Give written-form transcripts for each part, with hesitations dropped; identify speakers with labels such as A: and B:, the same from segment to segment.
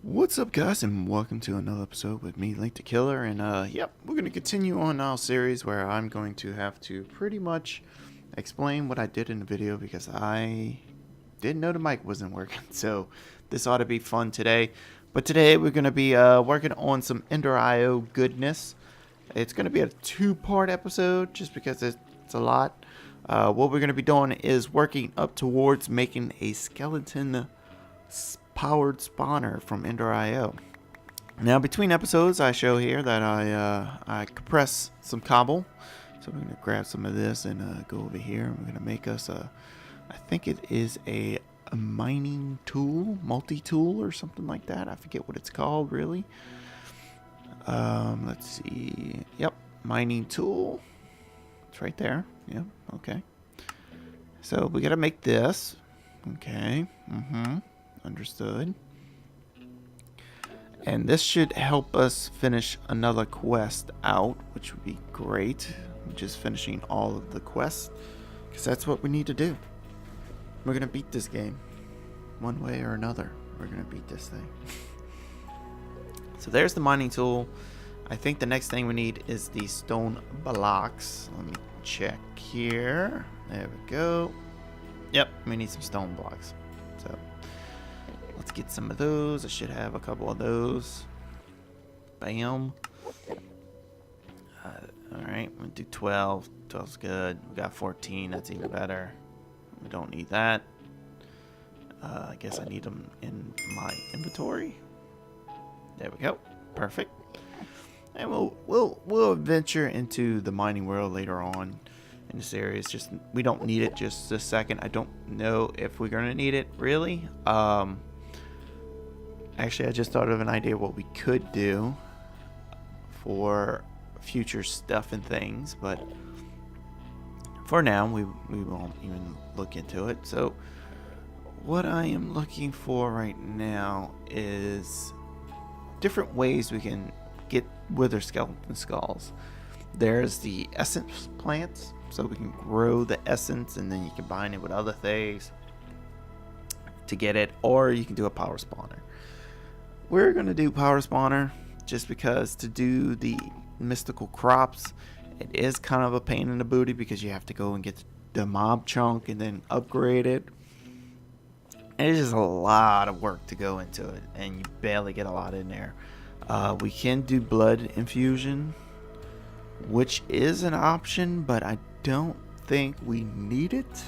A: What's up, guys, and welcome to another episode with me, Link the Killer. And yep, we're gonna continue on our series where I'm going to have to pretty much explain what I did in the video because I didn't know the mic wasn't working. So this ought to be fun today. But today we're gonna be working on some Ender.io goodness. It's gonna be a two-part episode just because it's a lot. What we're gonna be doing is working up towards making a skeleton powered spawner from Ender.io. Now, between episodes, I show here that I compress some cobble. So we're going to grab some of this and go over here. And we're going to make us I think it is a mining tool, multi-tool or something like that. I forget what it's called, really. Let's see. Yep, mining tool. It's right there. Yep, okay. So we got to make this. Okay, understood. And this should help us finish another quest out, which would be great. Just finishing all of the quests, because that's what we need to do. We're going to beat this game. One way or another, we're going to beat this thing. So there's the mining tool. I think the next thing we need is the stone blocks. Let me check here. There we go. Yep, we need some stone blocks. So let's get some of those. I should have a couple of those. Bam. Alright, I'm going to do 12. 12's good. We got 14. That's even better. We don't need that. I guess I need them in my inventory. There we go. Perfect. And we'll venture into the mining world later on in the series. Just we don't need it just a second. I don't know if we're gonna need it really. Actually, I just thought of an idea what we could do for future stuff and things, but for now we won't even look into it. So what I am looking for right now is different ways we can get wither skeleton skulls. There's the essence plants, so we can grow the essence and then you combine it with other things to get it, or you can do a power spawner. We're gonna do power spawner just because to do the mystical crops, it is kind of a pain in the booty because you have to go and get the mob chunk and then upgrade it. And it's just a lot of work to go into it, and you barely get a lot in there. We can do blood infusion, which is an option, but I don't think we need it.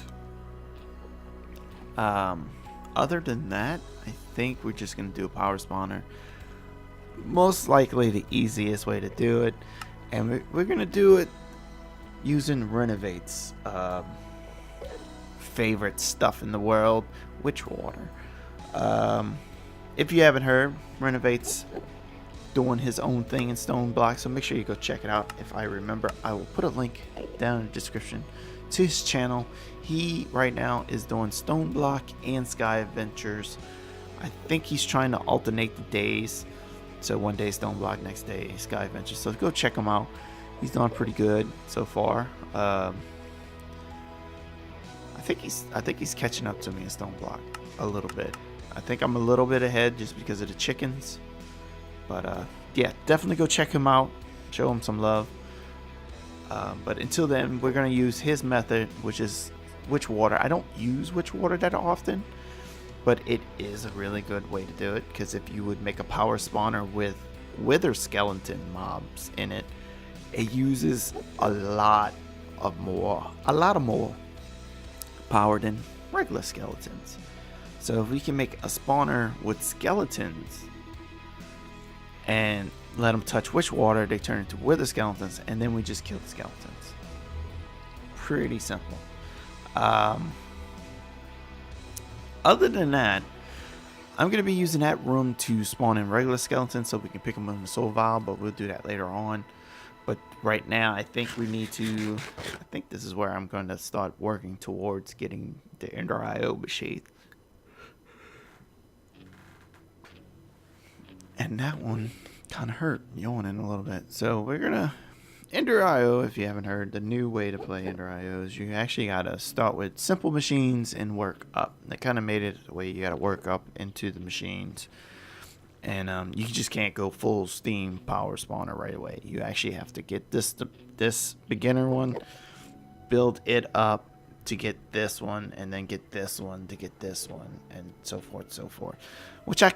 A: Other than that, I think we're just going to do a power spawner. Most likely the easiest way to do it. And we're going to do it using Renovate's favorite stuff in the world, witch water. If you haven't heard, Renovate's doing his own thing in StoneBlock, so make sure you go check it out. If I remember, I will put a link down in the description to his channel. He right now is doing StoneBlock and Sky Adventures. I think he's trying to alternate the days, so one day StoneBlock, next day Sky Adventures. So go check him out. He's done pretty good so far. I think he's catching up to me in StoneBlock a little bit. I think I'm a little bit ahead just because of the chickens. But yeah, definitely go check him out. Show him some love. But until then, we're going to use his method, which is witch water. I don't use witch water that often, but it is a really good way to do it, because if you would make a power spawner with wither skeleton mobs in it, it uses a lot more power than regular skeletons. So if we can make a spawner with skeletons and let them touch witch water, they turn into wither skeletons, and then we just kill the skeletons. Pretty simple. Other than that, I'm going to be using that room to spawn in regular skeletons so we can pick them in the soul vial, but we'll do that later on. But right now, I think we need to, I think this is where I'm going to start working towards getting the Ender.io machine. And that one kind of hurt, yawning a little bit. So we're going to Ender.io, if you haven't heard, the new way to play Ender.io is you actually got to start with simple machines and work up. They kind of made it the way you got to work up into the machines. And you just can't go full steam power spawner right away. You actually have to get this beginner one, build it up to get this one, and then get this one to get this one, and so forth, which I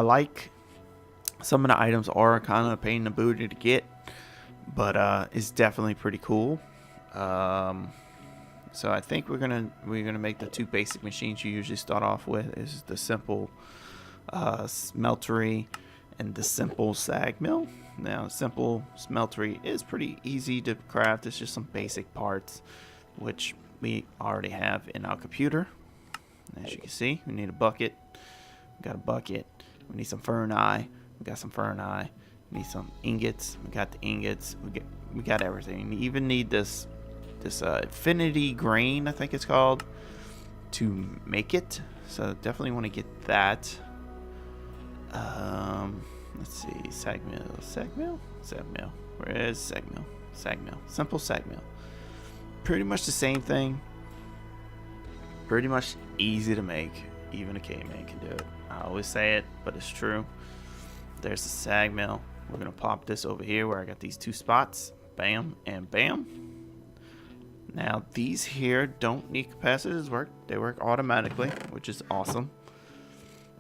A: like. Some of the items are kind of a pain in the booty to get, but it's definitely pretty cool. So I think we're gonna make the two basic machines you usually start off with is the simple smeltery and the simple sag mill. Now, simple smeltery is pretty easy to craft. It's just some basic parts, which we already have in our computer. As you can see, we need a bucket. We got a bucket. We need some ferni. We got some ferni. We need some ingots. We got the ingots. We got everything. We even need this infinity grain, I think it's called, to make it. So definitely want to get that. Let's see, sag mill. Where is sag mill? Simple sag mill. Pretty much the same thing. Pretty much easy to make. Even a caveman can do it. I always say it, but it's true. There's the sag mill. We're gonna pop this over here where I got these two spots. Bam and bam. Now these here don't need capacitors work. They work automatically, which is awesome.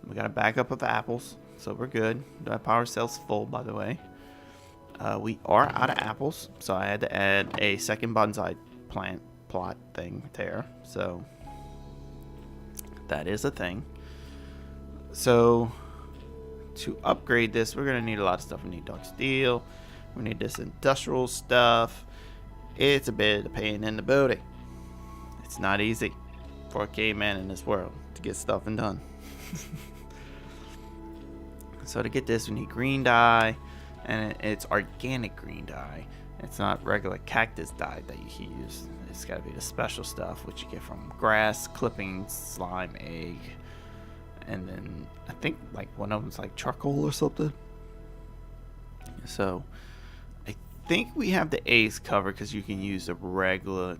A: We got a backup of apples, so we're good. Our power cell's full, by the way. We are out of apples, so I had to add a second bonsai plot thing there. So that is a thing. So to upgrade this, we're gonna need a lot of stuff. We need dark steel. We need this industrial stuff. It's a bit of a pain in the booty. It's not easy for a caveman in this world to get stuff done. So to get this, we need green dye, and it's organic green dye. It's not regular cactus dye that you can use. It's got to be the special stuff, which you get from grass, clippings, slime, egg, and then I think like one of them's like charcoal or something. So I think we have the eggs covered because you can use a regular,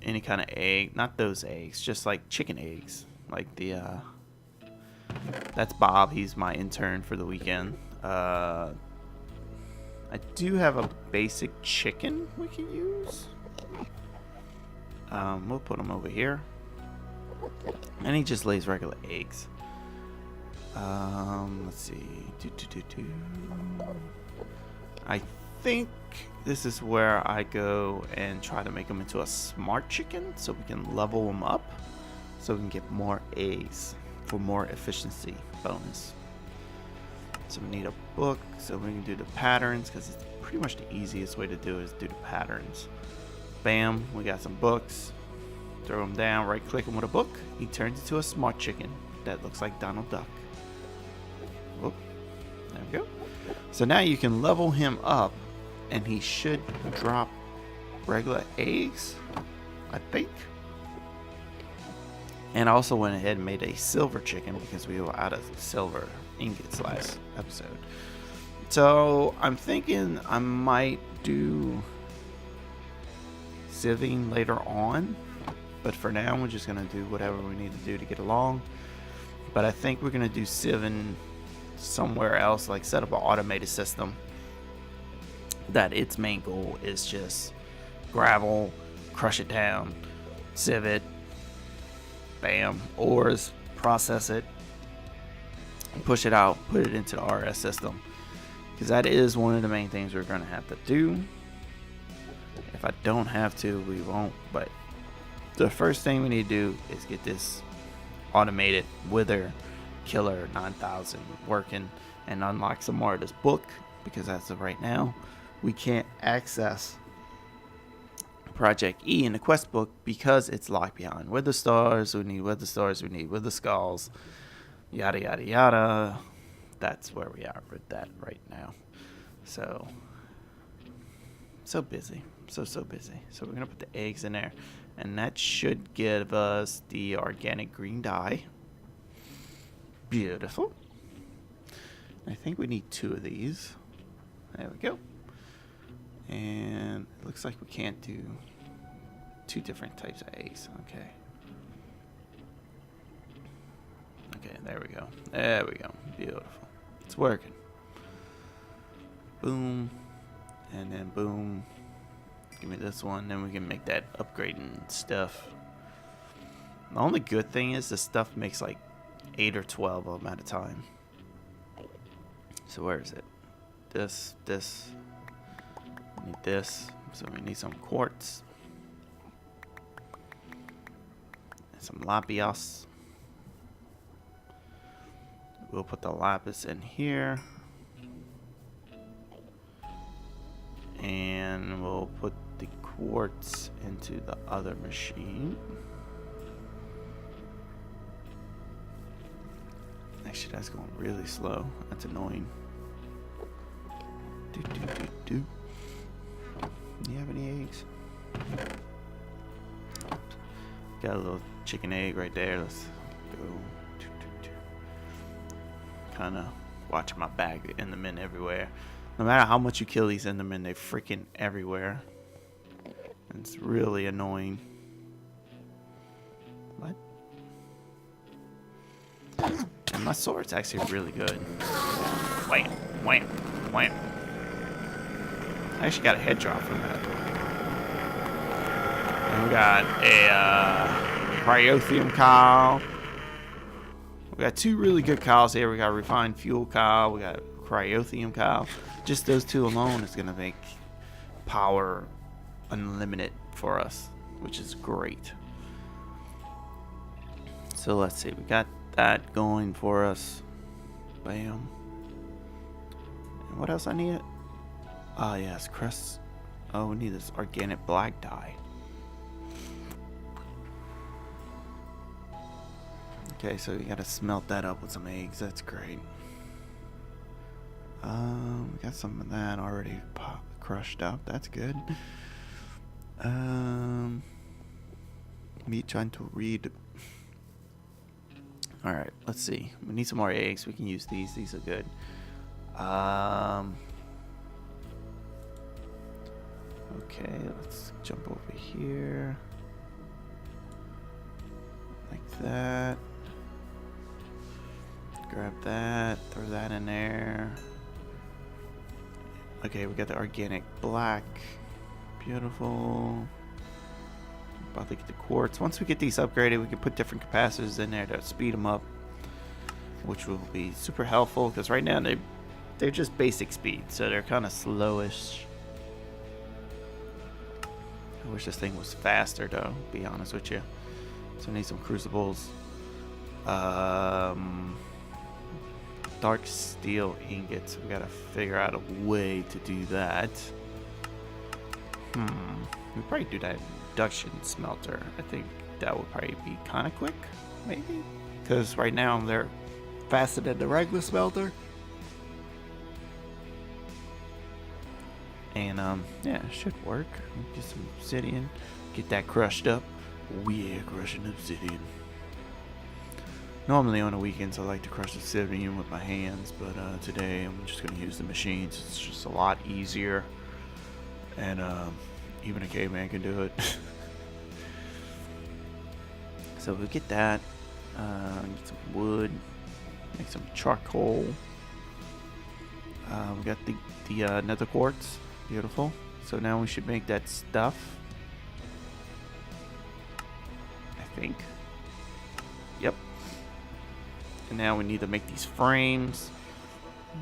A: any kind of egg, not those eggs, just like chicken eggs, like the that's Bob. He's my intern for the weekend. I do have a basic chicken we can use. We'll put him over here, and he just lays regular eggs. Let's see. I think this is where I go and try to make him into a smart chicken, so we can level him up, so we can get more eggs for more efficiency bonus. So we need a book so we can do the patterns, because it's pretty much the easiest way to do it is do the patterns. Bam, we got some books. Throw him down, right click him with a book. He turns into a smart chicken that looks like Donald Duck. Whoop. There we go. So now you can level him up, and he should drop regular eggs, I think. And I also went ahead and made a silver chicken because we were out of silver ingots last episode. So I'm thinking I might do sieving later on, but for now we're just gonna do whatever we need to do to get along. But I think we're gonna do sieving somewhere else, like set up an automated system that its main goal is just gravel, crush it down, sieve it, bam, ores, process it, push it out, put it into the RS system, because that is one of the main things we're going to have to do. If I don't have to, we won't, but the first thing we need to do is get this automated wither killer 9000 working and unlock some more of this book, because as of right now we can't access Project E in the quest book because it's locked behind wither stars. We need wither stars, we need wither skulls, yada yada yada. That's where we are with that right now. So busy, so busy. So we're gonna put the eggs in there, and that should give us the organic green dye. Beautiful. I think we need 2 of these. There we go. And it looks like we can't do 2 different types of eggs. Okay. Okay, there we go. There we go. Beautiful. It's working. Boom. And then boom. Give me this one. Then we can make that upgrading stuff. The only good thing is this stuff makes like 8 or 12 of them at a time. So where is it? This. We need this. So we need some quartz. And some lapis. We'll put the lapis in here. And we'll put the quartz into the other machine. Actually, that's going really slow. That's annoying. Do you have any eggs? Got a little chicken egg right there. Let's go. Kind of watching my back. Endermen everywhere. No matter how much you kill these Endermen, they're freaking everywhere. And it's really annoying. What? And my sword's actually really good. Wham, wham, wham. I actually got a head drop from that. And we got a Biofuel Cow. We got 2 really good cows here. We got a refined fuel cow. We got a Biofuel Cow. Just those 2 alone is going to make power unlimited for us, which is great. So let's see. We got that going for us. Bam. And what else I need? Oh, yes. Crust. Oh, we need this organic black dye. Okay, so you gotta smelt that up with some eggs. That's great. We got some of that already crushed up. That's good. Me trying to read. Alright, let's see. We need some more eggs. We can use these. These are good. Okay, let's jump over here. Like that. Grab that. Throw that in there. Okay, we got the organic black. Beautiful. About to get the quartz. Once we get these upgraded, we can put different capacitors in there to speed them up, which will be super helpful because right now they're just basic speed, so they're kind of slowish. I wish this thing was faster, though. To be honest with you. So we need some crucibles. Dark steel ingots. We gotta figure out a way to do that. We probably do that induction smelter. I think that would probably be kind of quick, maybe, because right now they're faster than the regular smelter. And yeah, it should work. Get some obsidian, get that crushed up. Oh yeah, crushing obsidian. Normally on the weekends I like to crush obsidian with my hands, but today I'm just going to use the machines. It's just a lot easier, and even a caveman can do it. So we'll get that, get some wood, make some charcoal. We got the nether quartz. Beautiful. So now we should make that stuff, I think. Yep. And now we need to make these frames,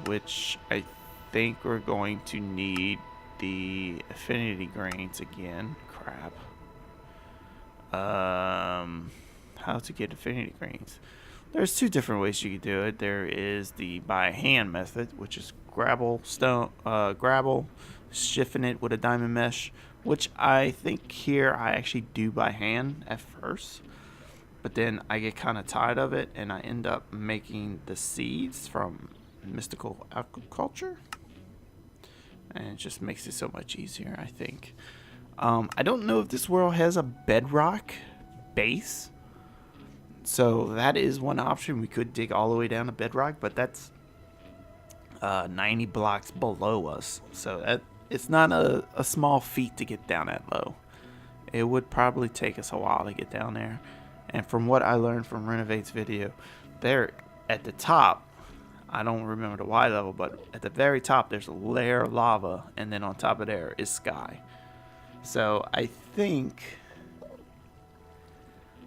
A: which I think we're going to need the affinity grains again. Crap. How to get affinity grains? There's 2 different ways you can do it. There is the by hand method, which is gravel, shifting it with a diamond mesh, which I think here I actually do by hand at first. But then I get kind of tired of it, and I end up making the seeds from mystical agriculture. And it just makes it so much easier, I think. I don't know if this world has a bedrock base. So that is one option. We could dig all the way down to bedrock, but that's 90 blocks below us. So it's not a small feat to get down that low. It would probably take us a while to get down there. And from what I learned from Renovate's video, there at the top, I don't remember the Y level, but at the very top there's a layer of lava, and then on top of there is sky. So I think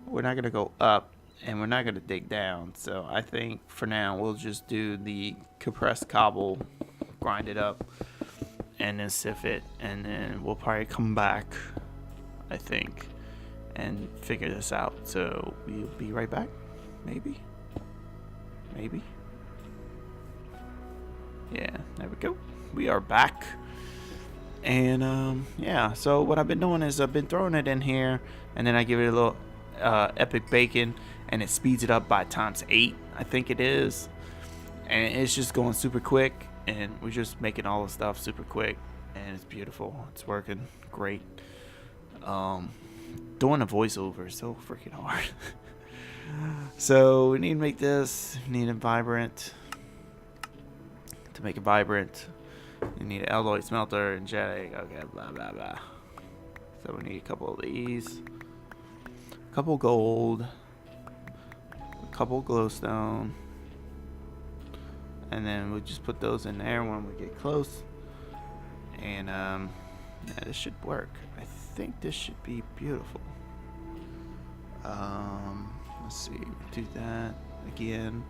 A: we're not gonna go up, and we're not gonna dig down. So I think for now we'll just do the compressed cobble, grind it up, and then sift it, and then we'll probably come back, I think, and figure this out. So we'll be right back. Maybe. Yeah, there we go. We are back. And yeah, so what I've been doing is I've been throwing it in here, and then I give it a little epic bacon, and it speeds it up by ×8, I think it is. And it's just going super quick, and we're just making all the stuff super quick, and it's beautiful. It's working great. Doing a voiceover is so freaking hard. So we need to make this. We need a vibrant. To make it vibrant, you need an alloy smelter and jetting. Okay, blah blah blah. So we need a couple of these, a couple gold, a couple glowstone, and then we'll just put those in there when we get close. And yeah, this should work. I think this should be beautiful. Let's see, do that again.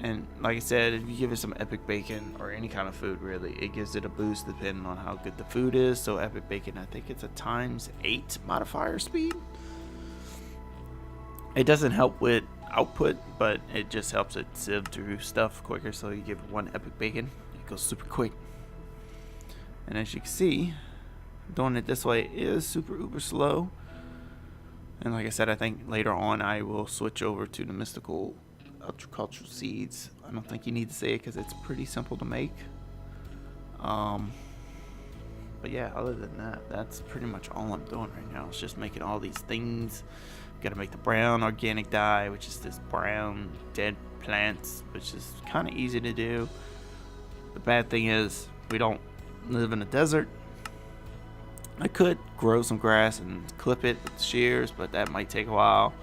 A: And like I said, if you give it some epic bacon or any kind of food, really, it gives it a boost depending on how good the food is. So epic bacon, I think it's a ×8 modifier speed. It doesn't help with output, but it just helps it sieve through stuff quicker. So you give it 1 epic bacon, it goes super quick. And as you can see, doing it this way is super uber slow. And like I said, I think later on I will switch over to the mystical agricultural seeds. I don't think you need to say it because it's pretty simple to make. But yeah, other than that, that's pretty much all I'm doing right now. It's just making all these things. Gotta make the brown organic dye, which is this brown dead plants, which is kind of easy to do. The bad thing is we don't live in a desert. I could grow some grass and clip it with shears, but that might take a while.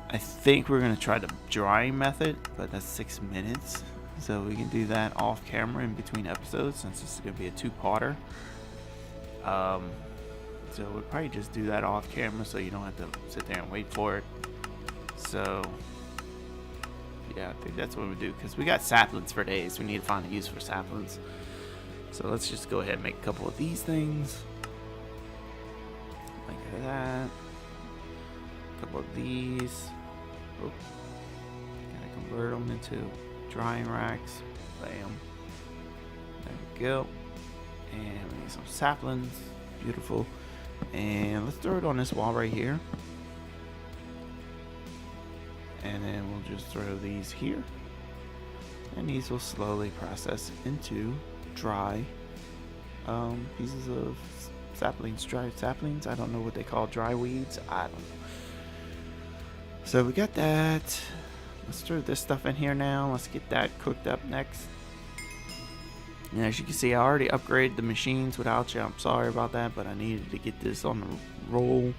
A: I think we're going to try the drying method, but that's 6 minutes. So we can do that off camera in between episodes, since this is going to be a 2-parter. So we'll probably just do that off camera so you don't have to sit there and wait for it. So yeah, I think that's what we do, because we got saplings for days. We need to find a use for saplings. So let's just go ahead and make a couple of these things. Like that. A couple of these. Oh, gotta convert them into drying racks. Bam. There we go. And we need some saplings. Beautiful. And let's throw it on this wall right here. And then we'll just throw these here. And these will slowly process into dry pieces of saplings, dry saplings. I don't know what they call dry weeds. I don't know. So we got that. Let's throw this stuff in here now. Let's get that cooked up next. And as you can see, I already upgraded the machines without you. I'm sorry about that, but I needed to get this on the roll.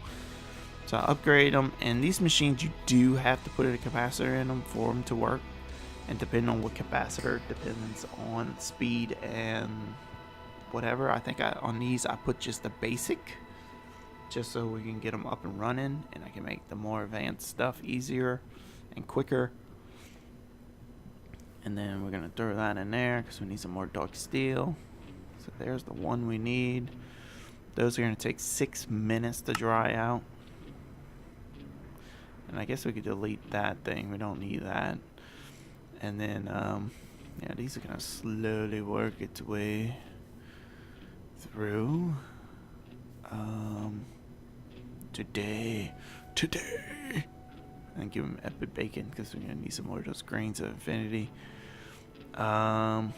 A: So I upgrade them. And these machines, you do have to put a capacitor in them for them to work. And depending on what capacitor, depends on speed and whatever. I think on these I put just the basic, just so we can get them up and running, and I can make the more advanced stuff easier and quicker. And then we're gonna throw that in there because we need some more dark steel. So there's the one we need. Those are gonna take 6 minutes to dry out. And I guess we could delete that thing. We don't need that. And then yeah, these are gonna slowly work its way through. Today, and give him epic bacon because we're gonna need some more of those grains of infinity. Got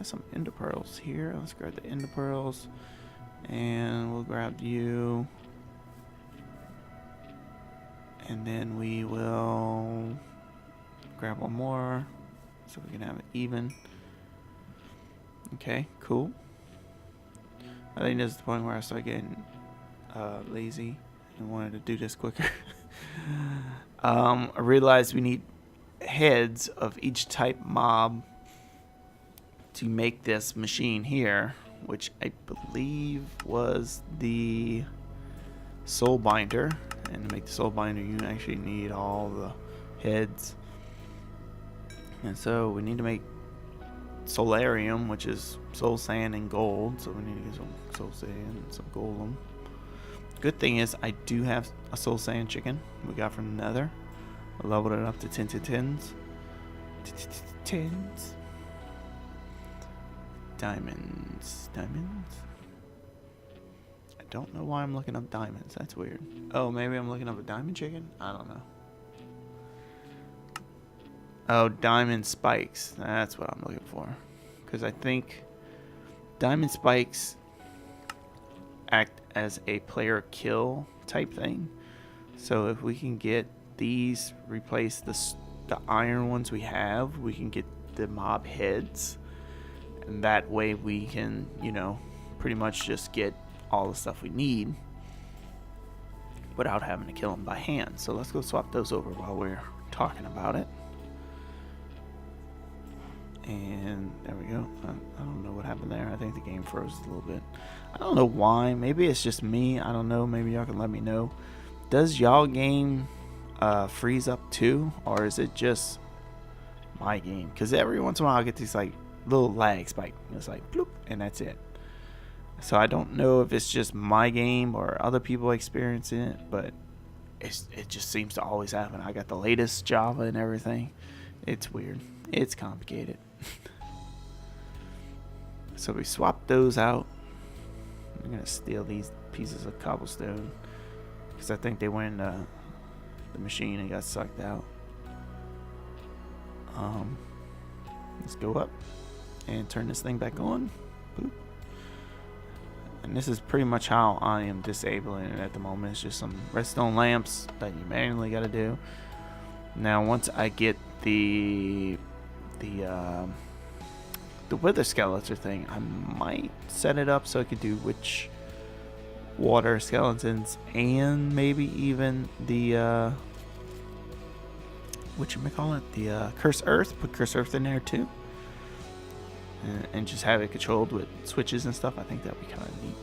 A: some ender pearls here. Let's grab the ender pearls, and we'll grab you, and then we will grab one more so we can have it even. Okay, cool. I think this is the point where I start getting lazy and wanted to do this quicker. I realized we need heads of each type mob to make this machine here, which I believe was the soul binder. And to make the soul binder, you actually need all the heads. And so we need to make Solarium, which is soul sand and gold. So we need to get some soul sand and some golem. Good thing is I do have a soul sand chicken we got from the Nether. I leveled it up to 10 to 10s. Diamonds. I don't know why I'm looking up diamonds. That's weird. Oh, maybe I'm looking up a diamond chicken? I don't know. Oh, diamond spikes. That's what I'm looking for. Because I think diamond spikes act as a player kill type thing. So if we can get these, replace the iron ones we have, we can get the mob heads. And that way we can, you know, pretty much just get all the stuff we need without having to kill them by hand. So let's go swap those over while we're talking about it. And there we go. I don't know what happened there. I think the game froze a little bit. I don't know why. Maybe it's just me. I don't know. Maybe y'all can let me know. Does y'all game freeze up too? Or is it just my game? Because every once in a while I get these like little lag spike. It's like bloop, and that's it. So I don't know if it's just my game or other people experiencing it, but it just seems to always happen. I got the latest Java and everything. It's weird. It's complicated. So we swapped those out. I'm gonna steal these pieces of cobblestone because I think they went in the machine and got sucked out. Let's go up and turn this thing back on. Boop. And this is pretty much how I am disabling it at the moment. It's just some redstone lamps that you manually got to do. Now, once I get the wither skeleton thing, I might set it up so I could do witch water skeletons and maybe even the whatchamacallit, the cursed earth. Put cursed earth in there too. And just have it controlled with switches and stuff. I think that'd be kind of neat.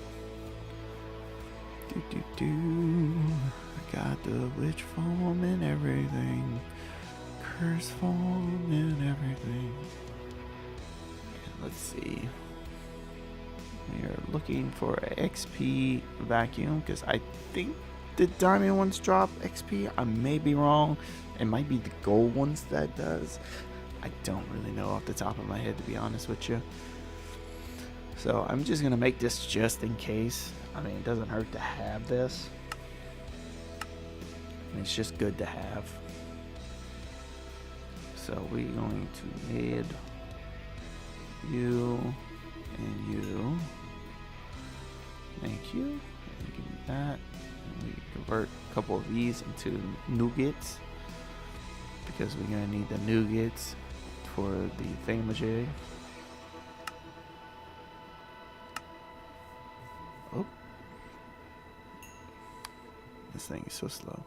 A: I got the witch form and everything. Curse form and everything. And let's see. We are looking for an XP vacuum because I think the diamond ones drop XP. I may be wrong. It might be the gold ones that does. I don't really know off the top of my head, to be honest with you. So I'm just gonna make this just in case. I mean, it doesn't hurt to have this. It's just good to have. So we're going to need you and you. Thank you. And give me that. And we convert a couple of these into nougats because we're gonna need the nougats for the thingamajig. Oh, this thing is so slow.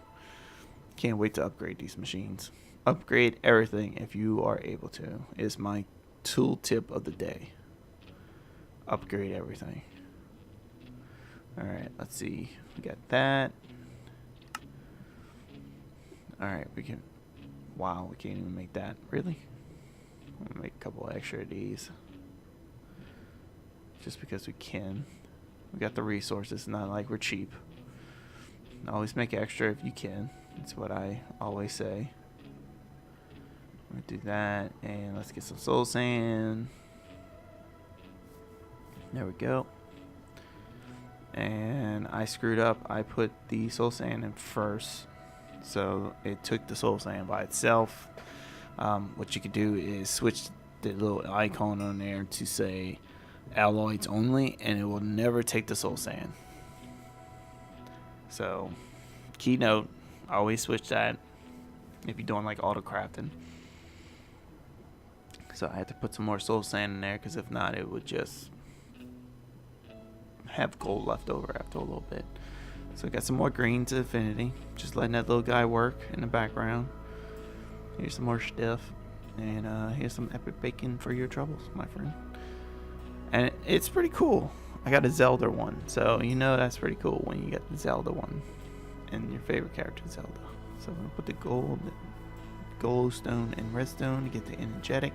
A: Can't wait to upgrade these machines. Upgrade everything if you are able to. Is my tool tip of the day. Upgrade everything. Alright, let's see. We got that. Alright, we can... Wow, we can't even make that. Really? I'm gonna make a couple extra of these. Just because we can. We got the resources, not like we're cheap. Always make extra if you can. That's what I always say. I'm gonna do that, and let's get some soul sand. There we go. And I screwed up. I put the soul sand in first, so it took the soul sand by itself. What you could do is switch the little icon on there to say alloys only, and it will never take the soul sand. So, keynote, always switch that if you're doing like auto crafting. So I had to put some more soul sand in there because if not, it would just have gold left over after a little bit. So I got some more green to infinity, just letting that little guy work in the background. Here's some more stuff. And here's some epic bacon for your troubles, my friend. And it's pretty cool. I got a Zelda one, so you know that's pretty cool when you get the Zelda one and your favorite character Zelda. So I'm gonna put the gold stone and redstone to get the energetic.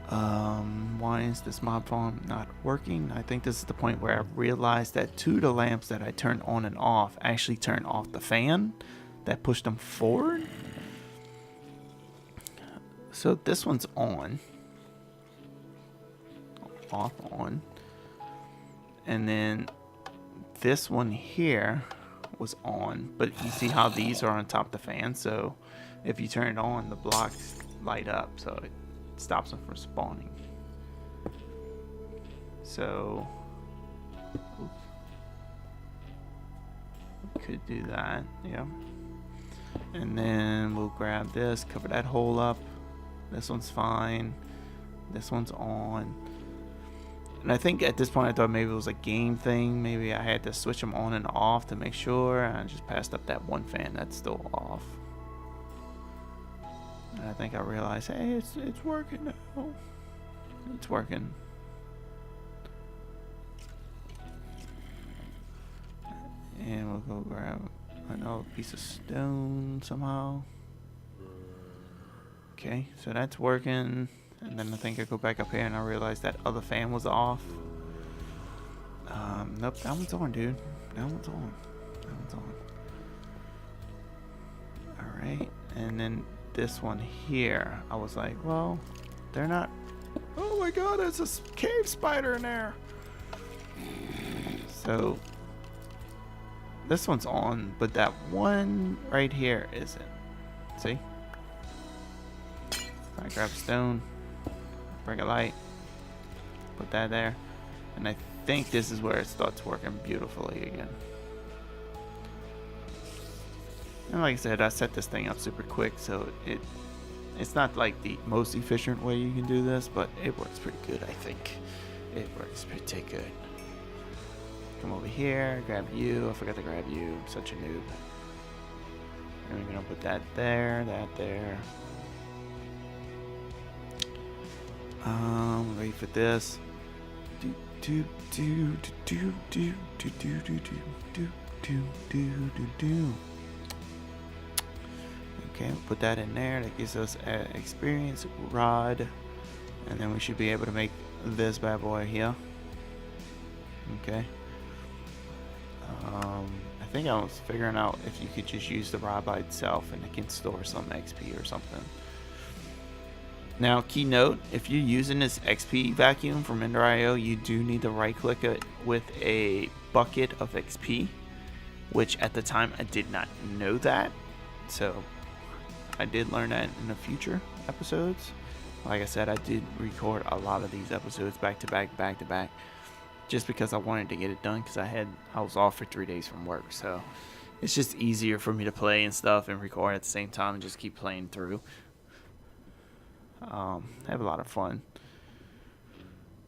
A: Why is this mob farm not working? I think this is the point where I realized that two of the lamps that I turned on and off actually turned off the fan that pushed them forward. So this one's on. Off, on. And then this one here was on, but you see how these are on top of the fan, so if you turn it on, the blocks light up, so it stops them from spawning. So oops, we could do that, yeah. And then we'll grab this, cover that hole up. This one's fine. This one's on. And I think at this point I thought maybe it was a game thing. Maybe I had to switch them on and off to make sure. I just passed up that one fan that's still off. And I think I realized, hey, it's working now. It's working. And we'll go grab another piece of stone somehow. Okay, so that's working. And then I think I go back up here and I realize that other fan was off. Nope, that one's on, dude. That one's on. That one's on. Alright, and then this one here, I was like, well, they're not. Oh my god, there's a cave spider in there. So, this one's on, but that one right here isn't. See? I grab stone. Bring a light, put that there, and I think this is where it starts working beautifully again. And like I said, I set this thing up super quick, so it's not like the most efficient way you can do this, but it works pretty good, I think. It works pretty good. Come over here, grab you. I forgot to grab you. I'm such a noob. And we're gonna put that there, that there. Wait for this. Okay, we'll put that in there. That gives us an experience rod, and then we should be able to make this bad boy here. Okay. I think I was figuring out if you could just use the rod by itself, and it can store some XP or something. Now, key note, if you're using this XP vacuum from Ender.io, you do need to right click it with a bucket of XP, which at the time I did not know that. So I did learn that in the future episodes. Like I said, I did record a lot of these episodes back to back, just because I wanted to get it done, because I was off for 3 days from work. So it's just easier for me to play and stuff and record at the same time and just keep playing through. Have a lot of fun.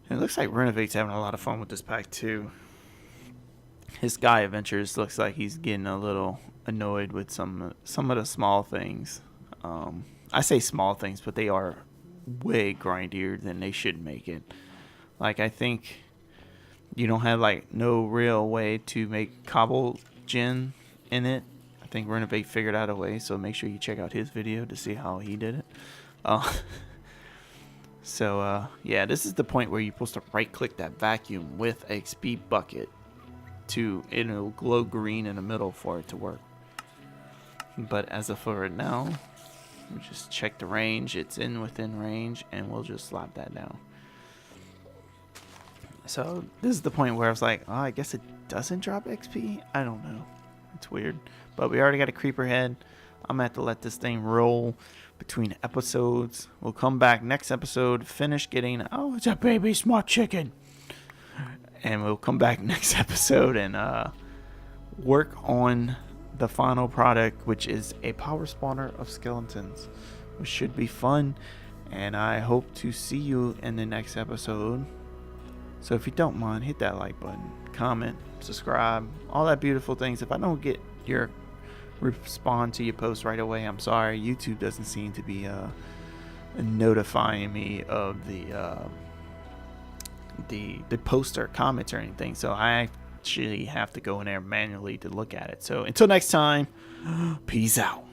A: And it looks like Renovate's having a lot of fun with this pack too. His Sky Adventures looks like he's getting a little annoyed with some of the small things. I say small things, but they are way grindier than they should make it. Like, I think you don't have like no real way to make Cobble gen in it. I think Renovate figured out a way, so make sure you check out his video to see how he did it. Yeah, this is the point where you're supposed to right click that vacuum with a XP bucket it'll glow green in the middle for it to work. But as of for right now, we just check the range. It's within range, and we'll just slap that down. So this is the point where I was like, oh, I guess it doesn't drop XP. I don't know. It's weird. But we already got a creeper head. I'm gonna have to let this thing roll between episodes. We'll come back next episode, finish getting, oh, it's a baby smart chicken. And we'll come back next episode and work on the final product, which is a power spawner of skeletons, which should be fun. And I hope to see you in the next episode. So if you don't mind, hit that like button, comment, subscribe, all that beautiful things. If I don't get your respond to your post right away. I'm sorry, YouTube doesn't seem to be notifying me of the post or comments or anything, so I actually have to go in there manually to look at it. So until next time, peace out.